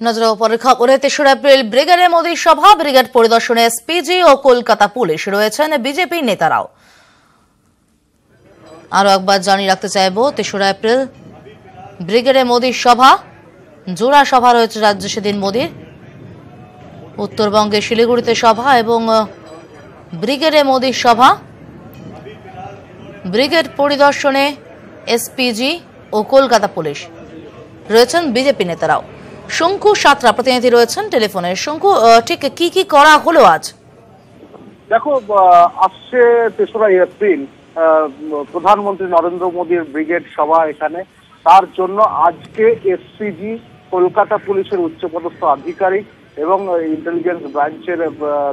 নজর পরের খবরে ৩রা এপ্রিল ব্রিগেডে মোদী সভা, ব্রিগেড পরিদর্শনে এসপিজি ও কলকাতা পুলিশ, রয়েছেন বিজেপি নেতারাও। আরো একবার জানিয়ে রাখতে চাইব, ৩রা এপ্রিল ব্রিগেডে মোদী সভা, জোড়া সভা রয়েছে রাজ্য সেদিন মোদীর। উত্তরবঙ্গে শিলিগুড়িতে সভা এবং ব্রিগেডে মোদী সভা, ব্রিগেড পরিদর্শনে এসপিজি ও কলকাতা পুলিশ, রয়েছেন বিজেপি নেতারাও। শঙ্কু সাঁতরা প্রতিনিধি রয়েছেন টেলিফোনে। শঙ্কু, ঠিক কি কি করা হলো আজ? দেখো, আসছে ৩রা এপ্রিল প্রধানমন্ত্রী নরেন্দ্র মোদীর ব্রিগেড সভা এখানে। তার জন্য আজকে এসপিজি, কলকাতা পুলিশের উচ্চপদস্থ আধিকারিক এবং ইন্টেলিজেন্স ব্রাঞ্চের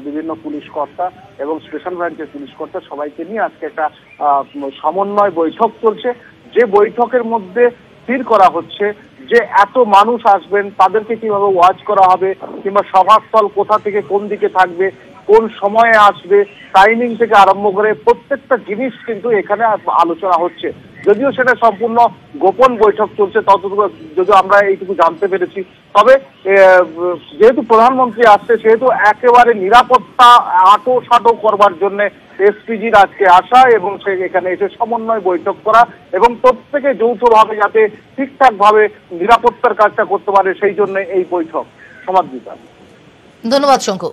বিভিন্ন পুলিশ কর্তা এবং স্পেশাল ব্রাঞ্চের পুলিশ কর্তা সবাইকে নিয়ে আজকে একটা সমন্বয় বৈঠক চলছে। যে বৈঠকের মধ্যে স্থির করা হচ্ছে যে এত মানুষ আসবেন, তাদেরকে কিভাবে ওয়াচ করা হবে, কিংবা সভাস্থল কোথা থেকে কোন দিকে থাকবে, কোন সময়ে আসবে, টাইমিং থেকে আরম্ভ করে প্রত্যেকটা জিনিস কিন্তু এখানে আলোচনা হচ্ছে। যদিও সেটা সম্পূর্ণ গোপন বৈঠক চলছে, ততটুকু যদিও আমরা এইটুকু জানতে পেরেছি। তবে যেহেতু প্রধানমন্ত্রী আসছে, সেহেতু একেবারে নিরাপত্তা আঁটো করবার জন্য এসপিজির আজকে আসা এবং সে এখানে এসে সমন্বয় বৈঠক করা এবং প্রত্যেকে যৌথভাবে যাতে ঠিকঠাক ভাবে নিরাপত্তার কাজটা করতে পারে, সেই জন্য এই বৈঠক। সমাদৃতা। ধন্যবাদ শঙ্কু।